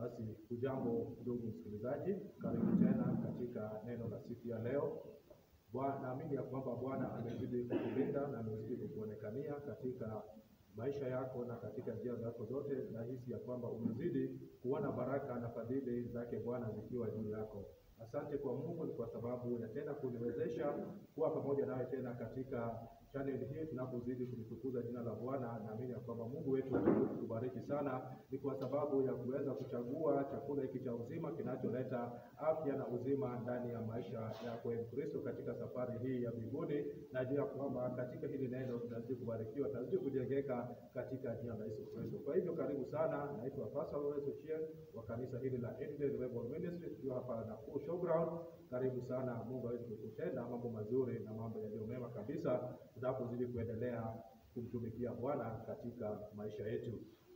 Basi hujambo ndugu msikilizaji, karibu tena katika neno la siku ya leo. Naamini ya kwamba Bwana amezidi kukulinda na amezidi kukuonekania katika maisha yako na katika njia zako zote. Nahisi ya kwamba umezidi kuona baraka na fadhili zake Bwana zikiwa juu yako. Asante kwa Mungu kwa sababu ya tena kuniwezesha kuwa pamoja nawe tena katika channel hii tunapozidi kulitukuza jina la Bwana. Naamini ya kwamba Mungu wetu kubariki sana, ni kwa sababu ya kuweza kuchagua chakula hiki cha uzima kinacholeta afya na uzima ndani ya maisha yako ya Kristo katika safari hii ya mbinguni. Najua kwamba katika hili neno tunazidi kubarikiwa, tunazidi kujengeka katika jina la Yesu Kristo. Kwa hivyo karibu sana. Naitwa Pastor Lawrence Ochieng wa kanisa hili la Eden Revival Ministry tukiwa hapa na Showground. Karibu sana. Mungu aweze kukutenda mambo mazuri na mambo yaliyo mema kabisa tunapozidi kuendelea kumtumikia Bwana katika maisha yetu.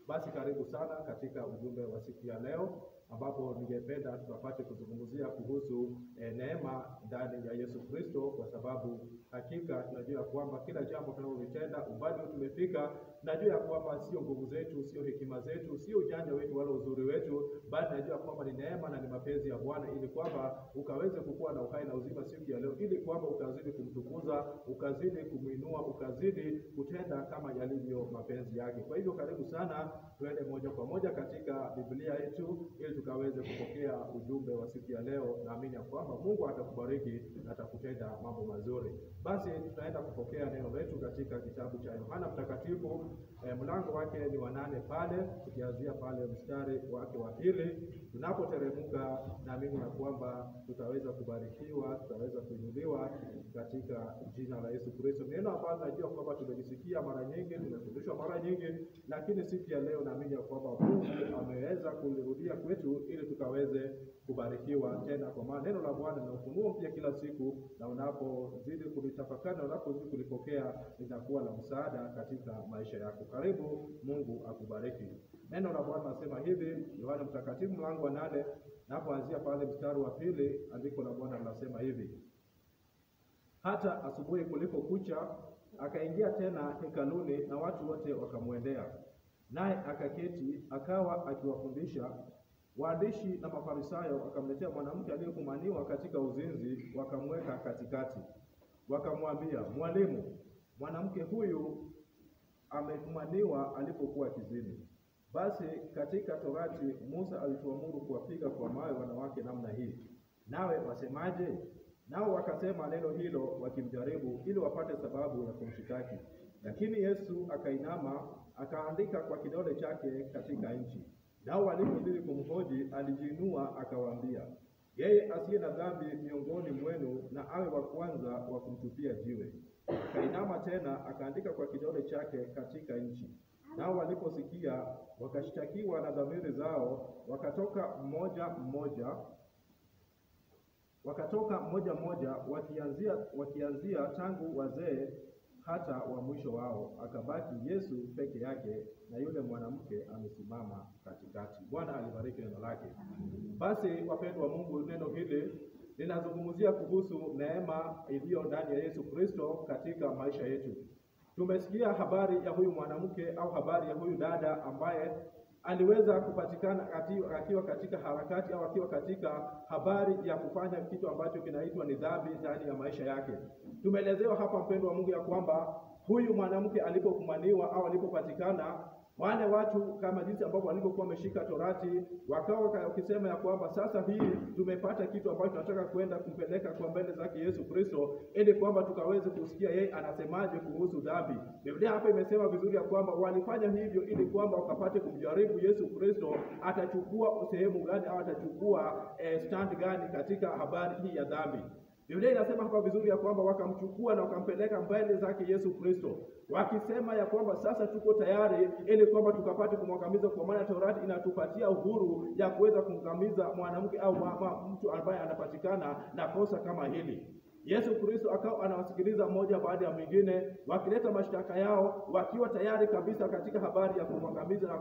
Basi karibu sana katika ujumbe wa siku ya leo, ambapo ningependa tukapate kuzungumzia kuhusu neema ndani ya Yesu Kristo, kwa sababu hakika tunajua kwamba kila jambo tunalolitenda, umbali tumefika, najua kwamba sio nguvu zetu, sio hekima zetu, sio ujanja wetu wala uzuri wetu, bali najua kwamba ni neema na ni mapenzi ya Bwana, ili kwamba ukaweze kukua na uhai na uzima siku ya leo, ili kwamba ukazidi kumtukuza, ukazidi kumuinua, ukazidi kutenda kama yalivyo mapenzi yake. Kwa hivyo karibu sana, tuende moja kwa moja katika Biblia yetu ili tukaweze kupokea ujumbe wa siku ya leo. Naamini ya kwamba Mungu atakubariki na atakutenda mambo mazuri. Basi tutaenda kupokea neno letu katika kitabu cha Yohana Mtakatifu, mlango wake ni wa 8 pale, tukianzia pale mstari wake wa 2. Tunapoteremka, naamini ya kwamba tutaweza kubarikiwa, tutaweza kuinuliwa katika jina la Yesu Kristo. Neno ambalo najua kwamba tumelisikia mara nyingi, tumefundishwa mara nyingi, lakini siku ya leo naamini ya kwamba Mungu ameweza kulirudia kwetu ili tukaweze kubarikiwa tena, kwa maana neno la Bwana ni ufunuo mpya kila siku, na unapozidi kulitafakari na unapozidi kulipokea litakuwa la msaada katika maisha yako. Karibu, Mungu akubariki. Neno la Bwana nasema hivi, Yohana Mtakatifu mlango wa 8 napoanzia pale mstari wa 2, andiko la Bwana linasema hivi: hata asubuhi kulipokucha, akaingia tena hekaluni na watu wote wakamwendea, naye akaketi akawa akiwafundisha. Waandishi na Mafarisayo wakamletea mwanamke aliyefumaniwa katika uzinzi, wakamweka katikati. Wakamwambia, Mwalimu, mwanamke huyu amefumaniwa alipokuwa kizini. Basi katika Torati Musa alituamuru kuwapiga kwa mawe wanawake namna hii. Nawe wasemaje? Nao wakasema neno hilo wakimjaribu, ili wapate sababu ya kumshitaki. Lakini Yesu akainama, akaandika kwa kidole chake katika nchi. Nao walipozidi kumhoji, alijiinua akawaambia, yeye asiye na dhambi miongoni mwenu na awe wa kwanza wa kumtupia jiwe. Akainama tena akaandika kwa kidole chake katika nchi. Nao waliposikia wakashtakiwa na dhamiri zao, wakatoka mmoja mmoja, wakianzia tangu wazee hata wa mwisho wao. Akabaki Yesu peke yake na yule mwanamke amesimama katikati. Bwana alibariki neno lake. Basi wapendwa wa Mungu, neno hili linazungumzia kuhusu neema iliyo ndani ya Yesu Kristo katika maisha yetu. Tumesikia habari ya huyu mwanamke au habari ya huyu dada ambaye aliweza kupatikana akiwa katika harakati au akiwa katika habari ya kufanya kitu ambacho kinaitwa ni dhambi ndani ya maisha yake. Tumeelezewa hapa, mpendwa wa Mungu, ya kwamba huyu mwanamke alipofumaniwa au alipopatikana, wale watu kama jinsi ambavyo walivyokuwa wameshika Torati, wakawa wakisema ya kwamba sasa hii tumepata kitu ambacho tunataka kwenda kumpeleka kwa mbele zake Yesu Kristo, ili kwamba tukaweze kusikia yeye anasemaje kuhusu dhambi. Biblia hapa imesema vizuri ya kwamba walifanya hivyo ili kwamba wakapate kumjaribu Yesu Kristo, atachukua sehemu gani au atachukua stand gani katika habari hii ya dhambi. Biblia inasema hapa vizuri ya kwamba wakamchukua na wakampeleka mbele zake Yesu Kristo, wakisema ya kwamba sasa tuko tayari ili kwamba tukapate kumwangamiza, kwa maana Torati inatupatia uhuru ya kuweza kumngamiza mwanamke au mtu ambaye anapatikana na kosa kama hili. Yesu Kristo akawa anawasikiliza mmoja baada ya mwingine, wakileta mashtaka yao, wakiwa tayari kabisa katika habari ya kumwangamiza na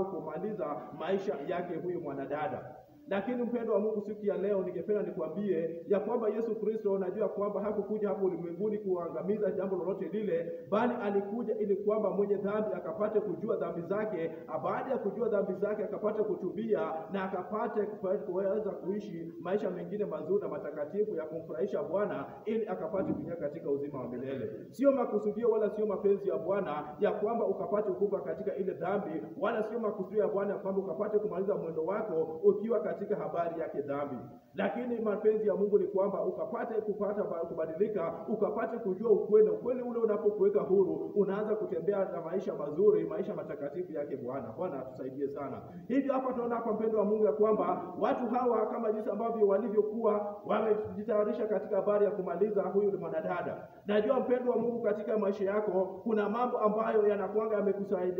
kumaliza maisha yake huyu mwanadada. Lakini mpendo wa Mungu, siku ya leo ningependa nikwambie ya kwamba Yesu Kristo, unajua kwamba hakukuja hapo ulimwenguni kuangamiza jambo lolote lile, bali alikuja ili kwamba mwenye dhambi akapate kujua dhambi zake, baada ya kujua dhambi zake akapate kutubia na akapate kuweza kuishi maisha mengine mazuri na matakatifu ya kumfurahisha Bwana, ili akapate kuingia katika uzima wa milele. Sio makusudio wala sio mapenzi ya Bwana ya kwamba ukapate kufa katika ile dhambi, wala sio makusudio ya Bwana ya kwamba ukapate kumaliza mwendo wako ukiwa katika habari yake dhambi. Lakini mapenzi ya Mungu ni kwamba ukapate kubadilika, ukapate kujua ukweli. Ukweli ule unapokuweka huru, unaanza kutembea na maisha mazuri, maisha matakatifu yake Bwana. Bwana atusaidie sana. Hivyo hapa tunaona hapa mpendo wa Mungu ya kwamba watu hawa kama jinsi ambavyo walivyokuwa wamejitayarisha katika habari ya kumaliza huyu mwanadada. Najua mpendo wa Mungu, katika maisha yako kuna mambo ambayo yanakuanga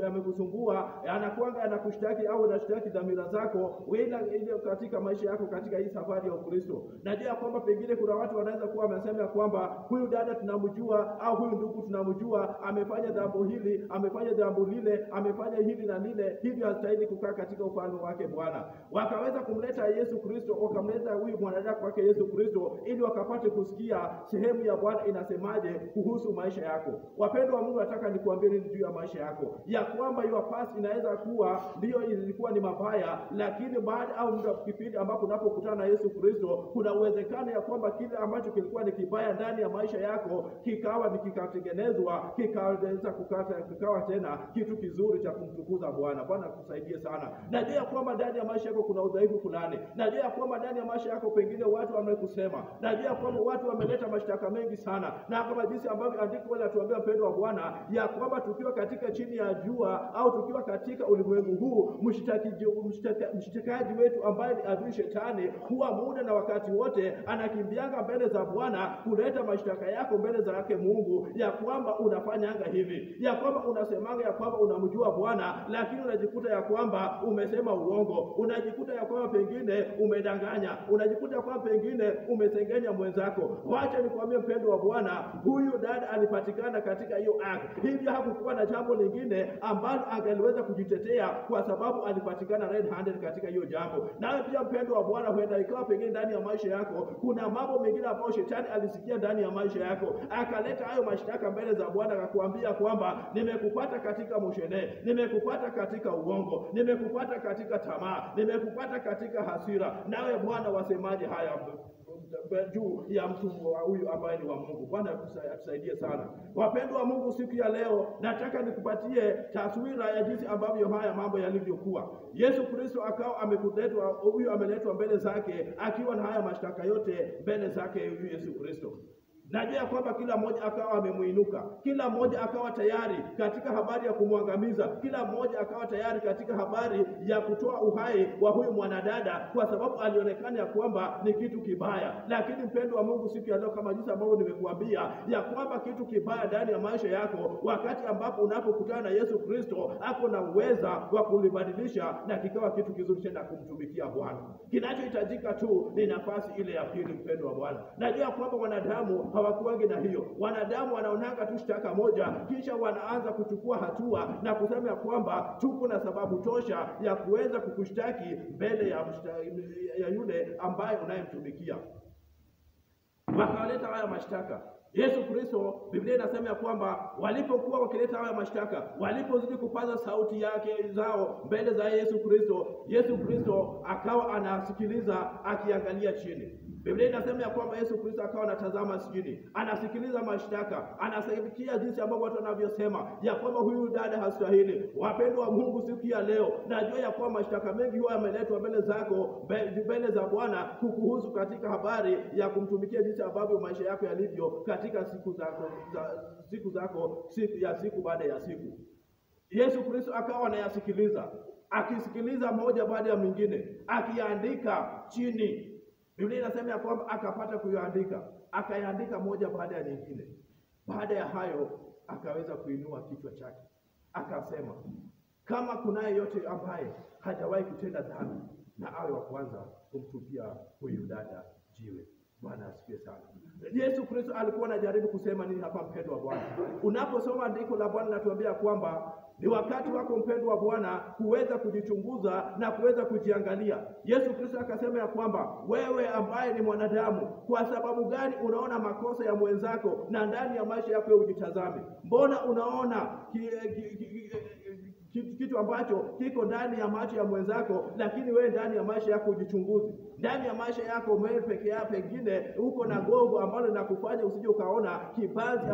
yamekusumbua, yanakuanga yanakushtaki au yanashtaki dhamira zako ile katika maisha yako katika hii safari ya Ukristo. Najua kwamba pengine kuna watu wanaweza kuwa wamesema kwamba huyu dada tunamjua au huyu ndugu tunamjua, amefanya dhambo hili, amefanya dhambo lile, amefanya hili na lile, hivyo hastahili kukaa katika ufalme wake Bwana. Wakaweza kumleta Yesu Kristo, wakamleta huyu mwanadada kwake Yesu Kristo, ili wakapate kusikia sehemu ya Bwana inasemaje kuhusu maisha yako. Wapendwa wa Mungu, nataka nikuambie nini juu ya maisha yako, ya kwamba your past inaweza kuwa ndio ilikuwa ni mabaya, lakini baada au muda kipindi ambapo unapokutana na Yesu Kristo, kuna uwezekano ya kwamba kile ambacho kilikuwa ni kibaya ndani ya maisha yako kikawa kikatengenezwa, kikawa tena kitu kizuri cha kumtukuza Bwana. Bwana akusaidie sana. Najua ya kwamba ndani ya maisha yako kuna udhaifu fulani. Najua ya kwamba ndani ya maisha yako pengine watu wamekusema. Najua ya kwamba watu wameleta mashtaka mengi sana. Na kama jinsi ambavyo andiko linatuambia mpendo wa Bwana ya kwamba tukiwa katika chini ya jua au tukiwa katika ulimwengu huu, mshtakaji wetu ambaye ni adui Shetani huwa muda na wakati wote anakimbianga mbele za Bwana kuleta mashtaka yako mbele za yake Mungu, ya kwamba unafanyanga hivi, ya kwamba unasemanga ya kwamba unamjua Bwana, lakini unajikuta ya kwamba umesema uongo, unajikuta ya kwamba pengine umedanganya, unajikuta ya kwamba pengine umesengenya mwenzako. Wacha nikwambie mpendo wa Bwana, huyu dada alipatikana katika hiyo act. Hivyo hakukuwa na jambo lingine ambalo angeliweza kujitetea, kwa sababu alipatikana red handed katika hiyo jambo. Nawe pia mpendo wa Bwana, huenda ikawa pengine ndani ya maisha yako kuna mambo mengine ambayo Shetani alisikia ndani ya maisha yako, akaleta hayo mashtaka mbele za Bwana, akakuambia kwamba nimekupata katika moshene, nimekupata katika uongo, nimekupata katika tamaa, nimekupata katika hasira. Nawe Bwana wasemaje haya juu ya mtu huyu ambaye ni wa Mungu? Bwana atusaidie sana. Wapendwa wa Mungu, siku ya leo nataka nikupatie taswira ya jinsi ambavyo haya mambo yalivyokuwa. Yesu Kristo akawa ameletwa mbele zake akiwa na haya mashtaka yote mbele zake Yesu Kristo. Najua kwamba kila mmoja akawa amemuinuka, kila mmoja akawa tayari katika habari ya kumwangamiza, kila mmoja akawa tayari katika habari ya kutoa uhai wa huyu mwanadada, kwa sababu alionekana ya kwamba ni kitu kibaya. Lakini mpendo wa Mungu, siku ya leo kama jinsi ambavyo nimekuambia ya kwamba kitu kibaya ndani ya maisha yako, wakati ambapo unapokutana na Yesu Kristo, hapo na uweza wa kulibadilisha na kikawa kitu kizuri tena kumtumikia Bwana. Kinachohitajika tu ni nafasi ile ya pili, mpendo wa Bwana. Najua kwamba wanadamu hawakuangi na hiyo. Wanadamu wanaonanga tu shtaka moja, kisha wanaanza kuchukua hatua na kusema ya kwamba tuko na sababu tosha ya kuweza kukushtaki mbele ya yule ambaye unayemtumikia. Wakaleta haya mashtaka. Yesu Kristo, Biblia inasema ya kwamba walipokuwa wakileta haya mashtaka, walipozidi kupaza sauti yake zao mbele za Yesu Kristo, Yesu Kristo akawa anasikiliza akiangalia chini. Biblia inasema ya kwamba Yesu Kristo akawa anatazama chini, anasikiliza mashtaka, anasikia jinsi ambavyo watu wanavyosema ya kwamba huyu dada hastahili. Wapendwa wa Mungu, siku ya leo najua ya kwamba mashtaka mengi huwa yameletwa mbele zako, mbele za Bwana kukuhusu katika habari ya kumtumikia jinsi ambavyo maisha yako yalivyo katika siku zako siku baada ya siku. Yesu Kristo akawa anayasikiliza, akisikiliza moja baada ya mwingine, akiandika chini. Biblia inasema ya kwamba akapata kuyaandika, akayaandika moja baada ya nyingine. Baada ya hayo akaweza kuinua kichwa chake, akasema kama kunaye yote ambaye hajawahi kutenda dhambi, na awe wa kwanza kumtupia huyu dada jiwe. Bwana asifiwe sana. Yesu Kristo alikuwa anajaribu kusema nini hapa, mpendwa wa Bwana? Unaposoma andiko la Bwana linatuambia kwamba Ni wakati wako mpendwa wa Bwana kuweza kujichunguza na kuweza kujiangalia. Yesu Kristo akasema ya kwamba wewe ambaye ni mwanadamu, kwa sababu gani unaona makosa ya mwenzako na ndani ya maisha yako ujitazame? Mbona unaona kitu ambacho kiko ndani ya macho ya mwenzako, lakini wewe ndani ya maisha yako ujichunguze? Ndani ya maisha yako wewe peke yako pengine uko na gogo ambalo linakufanya usije ukaona kibanzi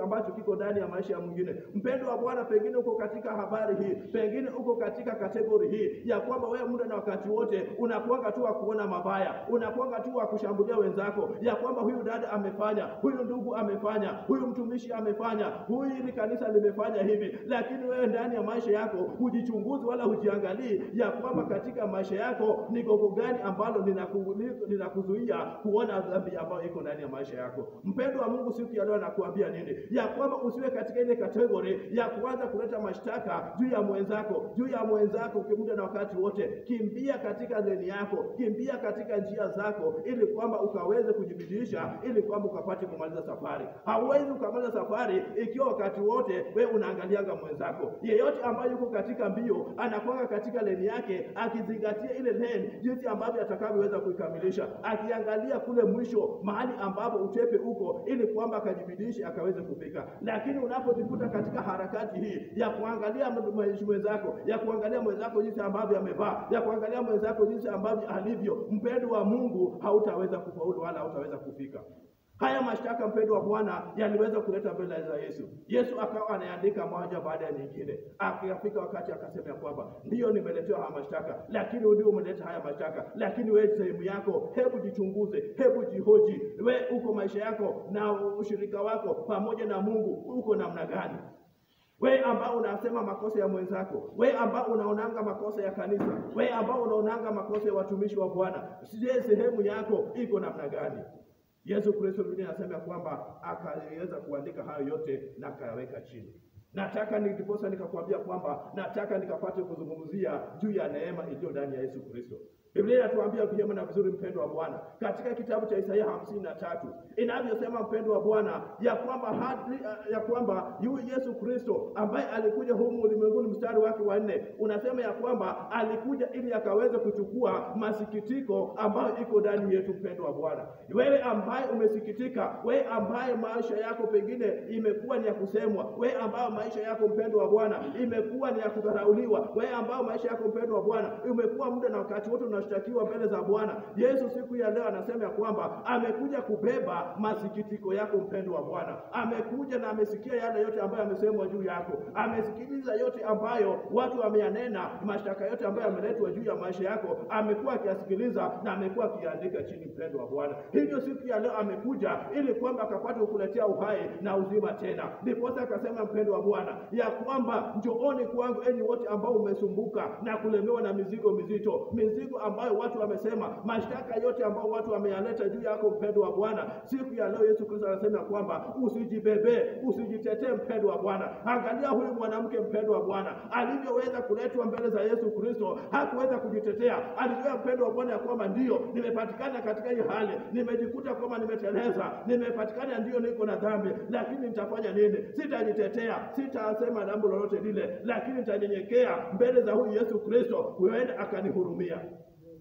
ambacho kiko ndani ya maisha ya mwingine. Mpendwa wa Bwana, pengine uko katika habari hii, pengine uko katika kategori hii ya kwamba wewe muda na wakati wote unakuanga tu wa kuona mabaya, unakuanga tu wa kushambulia wenzako, ya kwamba huyu dada amefanya, huyu ndugu amefanya, huyu mtumishi amefanya, huyu ni kanisa limefanya hivi, lakini wewe ndani ya maisha yako hujichunguzi wala hujiangalii ya kwamba katika maisha yako ni gogo gani ambalo linakuzuia kuona dhambi ambayo iko ndani ya maisha yako. Mpendwa wa Mungu, siku ya leo nakuambia nini? Ya kwamba usiwe katika ile kategori ya kuanza kuleta mashtaka juu ya mwenzako muda na wakati wote. Kimbia katika leni yako, kimbia katika njia zako, ili kwamba ukaweze kujibidiisha, ili kwamba ukapate kumaliza safari. Hauwezi ukamaliza safari ikiwa wakati wote wewe unaangalianga mwenzako. Yeyote ambaye yuko katika mbio anakuwa katika leni yake, akizingatia ile leni jinsi ambavyo atakavyoweza kuikamilisha, akiangalia kule mwisho mahali ambapo utepe uko, ili kwamba akajibidishe akaweze kufika. Lakini unapojikuta katika harakati hii ya kuangalia mwenzako, ya kuangalia mwenzako jinsi ambavyo amevaa, ya kuangalia mwenzako jinsi ambavyo alivyo, mpendwa wa Mungu, hautaweza kufaulu wala hautaweza kufika. Haya mashtaka, mpendwa wa Bwana, yaliweza kuleta mbele za Yesu. Yesu akawa anaandika moja baada ya nyingine. Akafika wakati akasema kwamba ndio nimeletewa haya mashtaka, lakini ndio umeleta haya mashtaka, lakini wewe sehemu yako, hebu jichunguze, hebu jihoji. Wewe uko maisha yako na ushirika wako pamoja na Mungu uko namna gani? Wewe ambao unasema makosa ya mwenzako, wewe ambao unaonanga makosa ya kanisa, wewe ambao unaonanga makosa ya watumishi wa Bwana, sehemu yako iko namna gani? Yesu Kristo Biblia inasema kwamba akaweza kuandika hayo yote na akaweka chini. Nataka nikakwambia kwamba nataka nikapate kuzungumzia juu ya neema iliyo ndani ya Yesu Kristo. Biblia inatuambia vyema na vizuri, mpendwa wa Bwana, katika kitabu cha Isaya 53 inavyosema, mpendwa wa Bwana, ya kwamba yule Yesu Kristo ambaye alikuja humu ulimwenguni, mstari wake wa 4 unasema ya kwamba alikuja ili akaweze kuchukua masikitiko ambayo iko ndani yetu. Mpendwa wa Bwana, wewe ambaye umesikitika, wewe ambaye maisha yako pengine imekuwa ni ya kusemwa, wewe ambaye maisha yako, mpendwa wa Bwana, imekuwa ni ya kudharauliwa, wewe ambaye maisha yako, mpendwa wa Bwana, umekuwa muda na wakati wote unashtakiwa mbele za Bwana, Yesu siku ya leo anasema ya kwamba amekuja kubeba masikitiko yako. Mpendwa wa Bwana, amekuja na amesikia yale yote ambayo amesemwa juu yako, amesikiliza yote ambayo watu wameyanena, mashtaka yote ambayo yameletwa juu ya maisha yako, amekuwa akiyasikiliza na amekuwa akiandika chini. Mpendwa wa Bwana, hivyo siku ya leo amekuja ili kwamba akapate kukuletea uhai na uzima tena. Ndipo akasema, mpendwa wa Bwana, ya kwamba njooni kwangu enyi wote ambao umesumbuka na kulemewa na mizigo mizito, mizigo ambayo watu wamesema, mashtaka yote ambayo watu wameyaleta juu yako. Mpendwa wa Bwana, siku ya leo Yesu Kristo anasema kwamba usijibebe, usijitetee. Mpendwa wa Bwana, angalia huyu mwanamke, mpendwa wa Bwana, alivyoweza kuletwa mbele za Yesu Kristo, hakuweza kujitetea. Alijua, mpendwa wa Bwana, ya kwamba ndio nimepatikana katika hii hali, nimejikuta kwamba nimeteleza, nimepatikana ndio niko na dhambi, lakini nitafanya nini? Sitajitetea, sitasema jambo lolote lile, lakini nitanyenyekea mbele za huyu Yesu Kristo, huenda akanihurumia.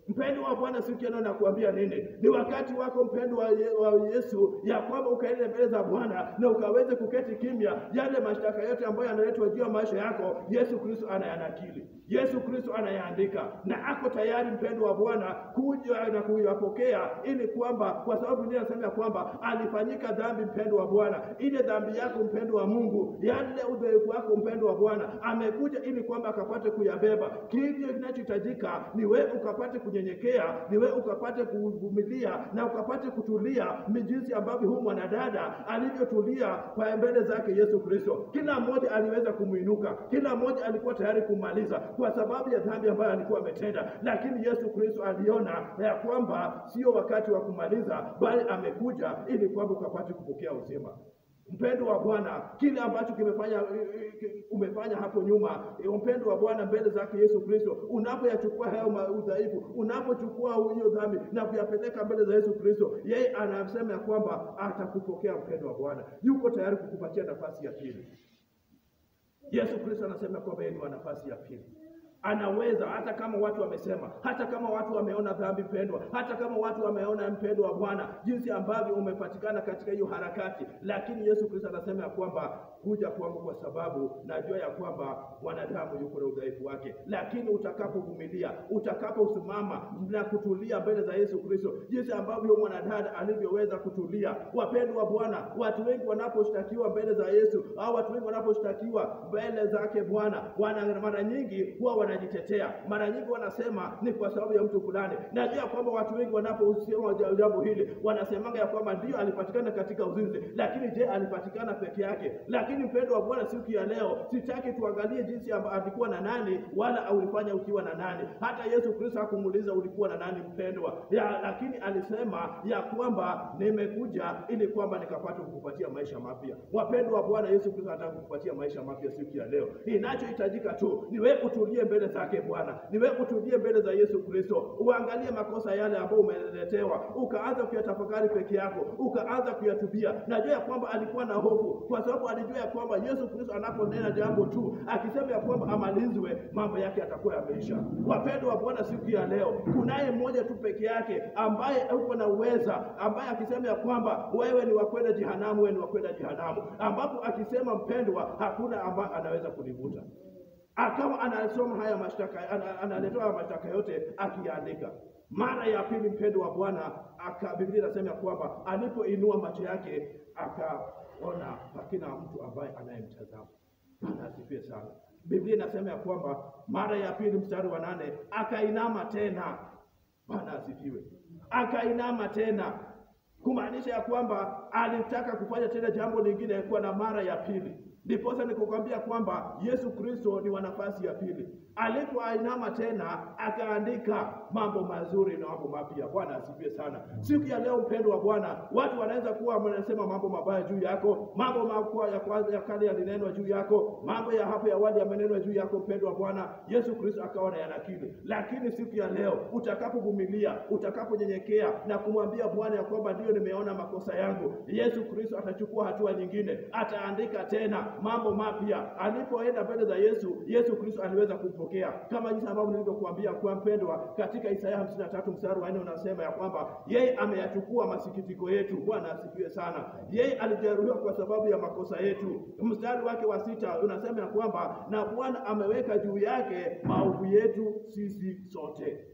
Mpendwa wa Bwana, siku ya leo nakuambia nini? Ni wakati wako, mpendwa wa Yesu, ya kwamba ukaende mbele za Bwana na ukaweze kuketi kimya. Yale mashtaka yote ambayo yanaletwa juu ya maisha yako, Yesu Kristo anayanakili, Yesu Kristo anayaandika, na ako tayari, mpendwa wa Bwana, kuja na kuyapokea, ili kwamba, kwa sababu Biblia inasema kwamba alifanyika dhambi, mpendwa wa Bwana, ile dhambi yako, mpendwa wa Mungu, yale udhaifu wako, mpendwa wa Bwana, amekuja ili kwamba akapate kuyabeba. Kile kinachohitajika ni wewe ukapate kunyenyekea, ni wewe ukapate kuvumilia na ukapate kutulia, jinsi ambavyo huyu mwanadada alivyotulia kwa mbele zake Yesu Kristo. Kila mmoja aliweza kumuinuka, kila mmoja alikuwa tayari kumaliza kwa sababu ya dhambi ambayo alikuwa ametenda, lakini Yesu Kristo aliona ya kwamba sio wakati wa kumaliza, bali amekuja ili kwamba ukapate kupokea uzima. Mpendwa wa Bwana, kile ambacho umefanya hapo nyuma, mpendwa wa Bwana, mbele zake Yesu Kristo, unapoyachukua hayo udhaifu, unapochukua hiyo dhambi na kuyapeleka mbele za Yesu Kristo, yeye anasema ya kwamba atakupokea. Mpendwa wa Bwana, yuko tayari kukupatia nafasi ya pili. Yesu Kristo anasema kwamba yeye ni wa nafasi ya pili. Anaweza, hata kama watu wamesema, hata kama watu wameona dhambi mpendwa, hata kama watu wameona mpendwa wa Bwana jinsi ambavyo umepatikana katika hiyo harakati, lakini Yesu Kristo anasema ya kwamba kuja kwangu kwa sababu najua ya kwamba wanadamu yuko na udhaifu wake. Lakini utakapovumilia, utakaposimama na kutulia mbele za Yesu Kristo, jinsi ambavyo mwanadada alivyoweza kutulia. Wapendwa wa Bwana, watu wengi wanaposhtakiwa mbele za Yesu, au watu wengi wanaposhtakiwa mbele zake Bwana, mara nyingi huwa wanajitetea. Mara nyingi wanasema ni kwa sababu ya mtu fulani. Najua kwamba watu wengi wanaposema jambo hili wanasemanga ya kwamba ndio alipatikana katika uzinzi, lakini je, alipatikana peke yake? Lakini mpendo wa Bwana, siku ya leo sitaki tuangalie jinsi alikuwa na nani wala ulifanya ukiwa na nani. Hata Yesu Kristo hakumuuliza ulikuwa na nani mpendwa, lakini alisema ya kwamba nimekuja ili kwamba nikapate kukupatia maisha mapya. Wapendo wa Bwana, Yesu Kristo anataka kukupatia maisha mapya siku ya leo. Inachohitajika tu ni wewe kutulie mbele zake Bwana, ni wewe kutulie mbele za Yesu Kristo, uangalie makosa yale ambayo umeletewa, ukaanza kuyatafakari peke yako, ukaanza kuyatubia. Najua ya kwamba alikuwa na hofu kwa sababu alijua ya kwamba Yesu Kristo anaponena jambo tu, akisema ya kwamba amalizwe, mambo yake atakuwa yameisha. Wapendwa wa Bwana, siku ya leo kunaye mmoja tu peke yake ambaye yuko na uweza, ambaye akisema ya kwamba wewe ni wa kwenda jehanamu, wewe ni wa kwenda jehanamu, ambapo akisema mpendwa, hakuna ambaye anaweza kunivuta. Akawa anasoma haya mashtaka, analetewa mashtaka yote akiandika. Mara ya pili mpendwa wa Bwana, Biblia inasema kwamba alipoinua macho yake akaona hakuna mtu ambaye anayemtazama. Bwana asifiwe sana. Biblia inasema kwamba mara ya pili mstari wa 8 akainama tena. Bwana asifiwe. Akainama tena, kumaanisha ya kwamba alitaka kufanya tena jambo lingine kwa na mara ya pili. Ndiposa nikukwambia kwamba Yesu Kristo ni wa nafasi ya pili. Alipoinama tena akaandika mambo mazuri na mambo mapya. Bwana asifiwe sana. Siku ya leo mpendo wa Bwana, watu wanaweza kuwa wanasema mambo mabaya juu yako, mambo makubwa ya kwanza ya kale yalinenwa juu yako, mambo ya hapo ya awali yamenenwa juu yako mpendo wa Bwana. Yesu Kristo akaona yanakili. Lakini siku ya leo utakapovumilia, utakaponyenyekea na kumwambia Bwana ya kwamba ndio nimeona makosa yangu, Yesu Kristo atachukua hatua nyingine, ataandika tena mambo mapya. Alipoenda mbele za Yesu, Yesu Kristo aliweza kupokea. Kama jinsi ambavyo nilivyokuambia kwa mpendwa, katika Isaya 53 mstari wa 4 unasema ya kwamba yeye ameyachukua masikitiko yetu. Bwana asifiwe sana. Yeye alijeruhiwa kwa sababu ya makosa yetu. Mstari wake wa 6 unasema ya kwamba na Bwana ameweka juu yake maovu yetu sisi sote.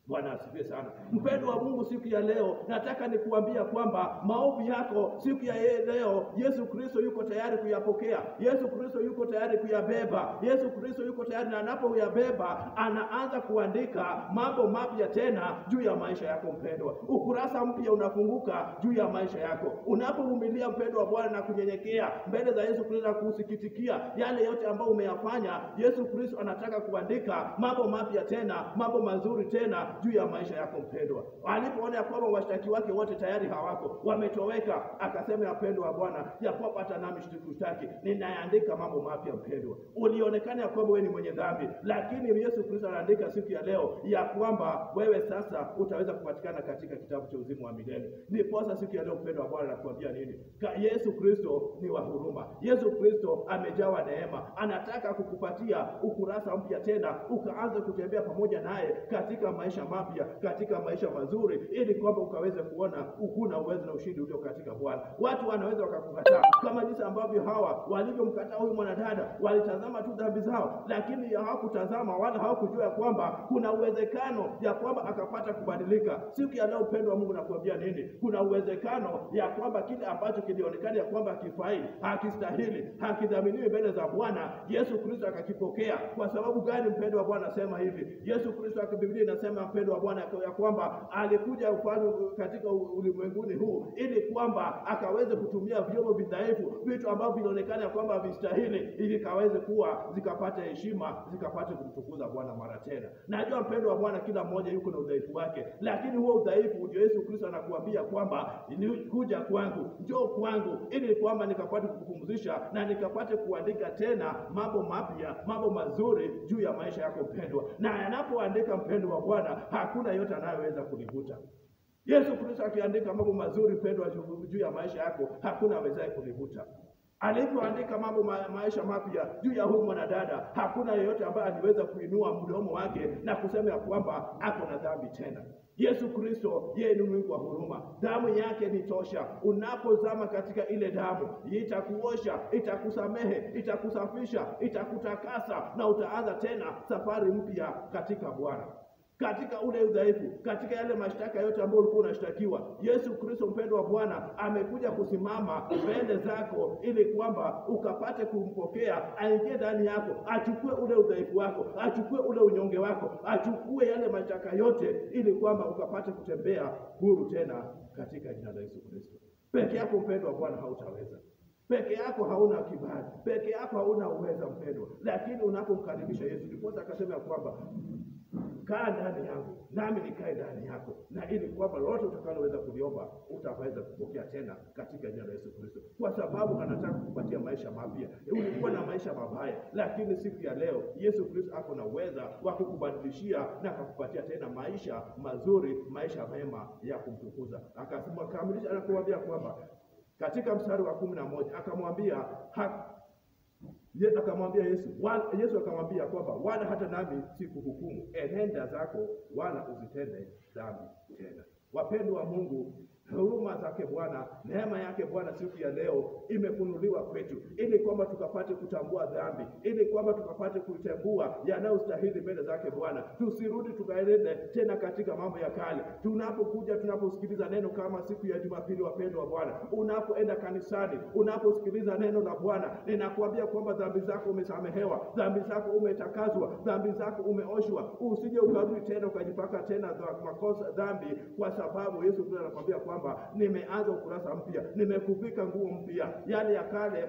Bwana asifiwe sana. Mpendo wa Mungu, siku ya leo nataka nikuambia kwamba maovu yako siku ya leo Yesu Kristo yuko tayari kuyapokea. Yesu Kristo yuko tayari kuyabeba. Yesu Kristo yuko tayari, na anapoyabeba anaanza kuandika mambo mapya tena juu ya maisha yako mpendwa. Ukurasa mpya unafunguka juu ya maisha yako. Unapovumilia mpendo wa Bwana na kunyenyekea mbele za Yesu Kristo na kusikitikia yale yote ambayo umeyafanya, Yesu Kristo anataka kuandika mambo mapya tena, mambo mazuri tena juu ya maisha yako mpendwa. Alipoona kwamba washtaki wake wote tayari hawako, wametoweka, akasema ya mpendwa wa Bwana ya kwamba hata nami sitakutaki, ninaandika mambo mapya mpendwa. Ulionekana ya kwamba wewe ni mwenye dhambi, lakini Yesu Kristo anaandika siku ya leo ya kwamba wewe sasa utaweza kupatikana katika kitabu cha uzima wa milele. Ndiposa siku ya leo mpendwa wa Bwana anakuambia nini? Yesu Kristo ni wa huruma. Yesu Kristo amejawa neema. Anataka kukupatia ukurasa mpya tena, ukaanza kutembea pamoja naye katika maisha mapya, katika maisha mazuri, ili kwamba ukaweze kuona ukuna uwezo na ushindi ulio katika Bwana. Watu wanaweza wakakukataa kama jinsi ambavyo hawa walivyomkataa huyu mwanadada. Walitazama tu dhambi zao, lakini hawakutazama wala hawakujua kwamba kuna uwezekano ya kwamba akapata kubadilika. Siku ya leo upendo wa Mungu nakuambia nini? Kuna uwezekano ya kwamba kile ambacho kilionekana ya kwamba hakifai, hakistahili, hakidhaminiwi mbele za Bwana, Yesu Kristo akakipokea. Kwa sababu gani mpendo wa Bwana anasema hivi? Yesu Kristo, Biblia inasema mpendo wa Bwana ya kwamba alikuja ufalme katika ulimwenguni huu ili kwamba akaweze kutumia vyombo vidhaifu, vitu ambavyo vinaonekana ya kwamba havistahili, ili kaweze kuwa zikapata heshima, zikapata kumtukuza Bwana mara tena. Najua mpendo wa Bwana kila mmoja yuko na udhaifu wake, lakini huo udhaifu ndio Yesu Kristo anakuambia kwamba kuja kwangu, njoo kwangu, ili kwamba nikapate kukupumzisha na nikapate kuandika tena mambo mapya, mambo mazuri juu ya maisha yako mpendwa. Na anapoandika mpendo wa Bwana, hakuna yote anayeweza kulivuta. Yesu Kristo akiandika mambo mazuri mpendwa juu ya maisha yako, hakuna awezaye kulivuta. Alipoandika mambo maisha mapya juu ya huyu mwanadada, hakuna yeyote ambaye aliweza kuinua mdomo wake na kusema ya kwamba ako na dhambi tena. Yesu Kristo yeye ni Mungu wa huruma. Damu yake ni tosha. Unapozama katika ile damu, itakuosha, itakusamehe, itakusafisha, itakutakasa na utaanza tena safari mpya katika Bwana. Katika ule udhaifu, katika yale mashtaka yote ambayo ulikuwa unashtakiwa, Yesu Kristo mpendwa wa Bwana amekuja kusimama mbele zako ili kwamba ukapate kumpokea, aingie ndani yako, achukue ule udhaifu wako, achukue ule unyonge wako, achukue yale mashtaka yote ili kwamba ukapate kutembea huru tena katika jina la Yesu Kristo. Peke yako mpendwa wa Bwana hautaweza. Peke yako hauna kibali, peke yako hauna uwezo mpendwa, lakini unapomkaribisha Yesu, ndipo akasema kwamba kaa ndani yangu nami nikae ndani yako, na ili kwamba lolote utakaloweza kuliomba utaweza kupokea tena katika jina la Yesu Kristo, kwa sababu anataka kukupatia maisha mapya. Ulikuwa na maisha mabaya, lakini siku ya leo Yesu Kristo ako na uwezo wa kukubadilishia na kukupatia tena maisha mazuri, maisha mema ya kumtukuza. Akasema kamilisha, anakuambia kwamba katika mstari wa 11 akamwambia akamwambia Yesu akamwambia kwamba wala hata nami sikuhukumu, enenda zako wala usitende dhambi tena. Wapendwa wa Mungu, huruma zake Bwana, neema yake Bwana siku ya leo imefunuliwa kwetu ili kwamba tukapate kutambua dhambi, ili kwamba tukapate kutambua yanayostahili mbele zake Bwana. Tusirudi tukaende tena katika mambo ya kale. Tunapokuja, tunaposikiliza neno kama siku ya Jumapili, wapendwa wa Bwana, unapoenda kanisani, unaposikiliza neno la Bwana, ninakuambia kwamba dhambi zako umesamehewa, dhambi zako umetakazwa, dhambi zako umeoshwa. Usije ukarudi tena ukajipaka tena makosa dhambi, kwa sababu Yesu Kristo anakuambia kwamba nimeanza ukurasa mpya, nimekuvika nguo mpya, yale ya kale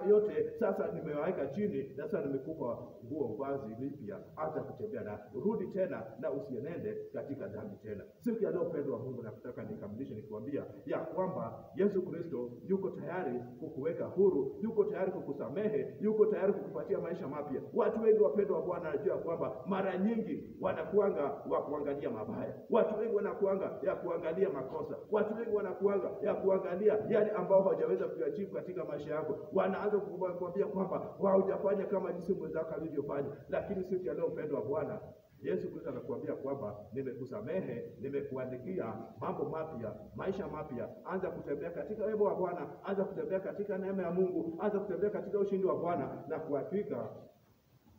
yote sasa nimeweka chini, na sasa nimekupa nguo vazi lipya, anza kutembea na rudi tena na usienende katika dhambi tena. Siku ya leo mpendwa wa Mungu, nataka nikamilishe nikwambia ya kwamba Yesu Kristo yuko tayari kukuweka huru, yuko tayari kukusamehe, yuko tayari kukupatia maisha mapya. Watu wengi wapendwa wa Bwana wanajua kwamba mara nyingi wanakuanga wa kuangalia mabaya, watu wengi wanakuanga ya kuangalia makosa, watu wengi wanakuanga ya kuangalia yale ambao hawajaweza kuachieve katika maisha yako. Wanaanza kukuambia kwamba hujafanya kama jinsi mwenzako alivyofanya. Lakini siku ya leo mpendwa wa Bwana, Yesu Kristo anakuambia kwamba nimekusamehe, nimekuandikia mambo mapya, maisha mapya. Anza kutembea katika wema wa Bwana, anza kutembea katika neema ya Mungu, anza kutembea katika ushindi wa Bwana, na kuhakika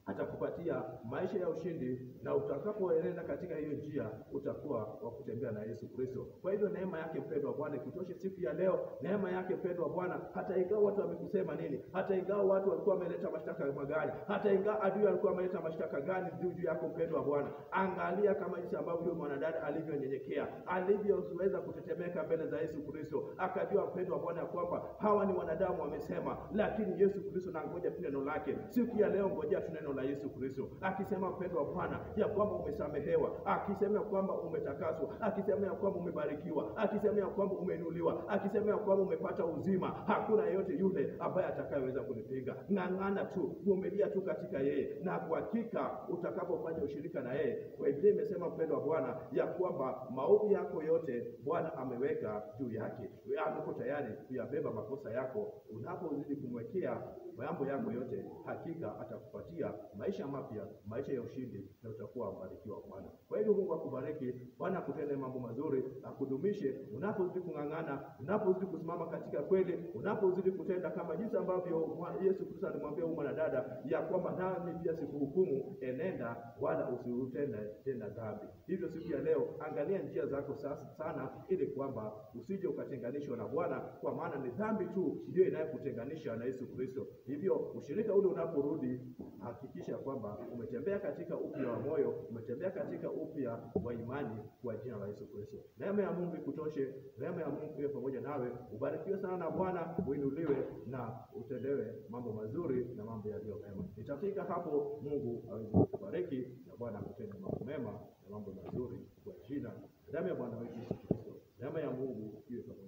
atakupatia maisha ya ushindi, na utakapoenenda katika hiyo njia utakuwa wa kutembea na Yesu Kristo. Kwa hivyo neema yake mpendwa wa Bwana ikutoshe siku ya leo. Neema yake mpendwa wa Bwana, hata ingawa watu wamekusema nini, hata ingawa watu walikuwa wameleta mashtaka magani, hata ingawa adui alikuwa ameleta mashtaka gani juu yako mpendwa wa Bwana, angalia kama jinsi ambavyo huyo mwanadada alivyonyenyekea, alivyoweza kutetemeka mbele za Yesu Kristo, akajua mpendwa wa Bwana kwamba hawa ni wanadamu wamesema, lakini Yesu Kristo na ngoja tu neno lake. Siku ya leo ngoja tu neno la Yesu Kristo, akisema mpendwa wa Bwana ya kwamba umesamehewa, akisema kwamba umetakaswa, akisema kwamba umebarikiwa, akisema kwamba umeinuliwa, akisema kwamba umepata uzima. Hakuna yeyote yule ambaye atakayeweza kunipinga. Ng'ang'ana tu, vumilia tu katika yeye, na kwa hakika utakapofanya ushirika na yeye, kwa hivyo imesema mpendwa wa Bwana ya kwamba maovu yako yote Bwana ameweka juu yake. Wewe uko tayari kuyabeba makosa yako. Unapozidi kumwekea mambo yako yote, hakika atakupatia maisha mapya, maisha ya ushindi, na utakuwa mbarikiwa Bwana. Kwa hivyo Mungu akubariki, Bwana akutende mambo mazuri, akudumishe unapozidi kung'ang'ana, unapozidi kusimama katika kweli, unapozidi kutenda kama jinsi ambavyo Yesu Kristo alimwambia huyu mwanadada ya kwamba nami pia sikuhukumu, enenda wala usitende tena dhambi. Hivyo siku ya leo angalia njia zako sasa sana, ili kwamba usije ukatenganishwa na Bwana, kwa maana ni dhambi tu ndio inayokutenganisha na Yesu Kristo. Hivyo ushirika ule unaporudi, hakikisha kwamba umetembea katika upya wa moyo, umetembea katika upya wa imani kwa jina la Yesu Kristo. Neema ya Mungu ikutoshe, neema ya Mungu iwe pamoja nawe. Ubarikiwe sana na Bwana, uinuliwe na utendewe mambo mazuri na mambo yaliyo mema. Nitafika hapo, Mungu aweze kukubariki na Bwana akutende mambo mema na mambo mazuri kwa jina la Bwana wetu Yesu Kristo. Neema ya Mungu iwe pamoja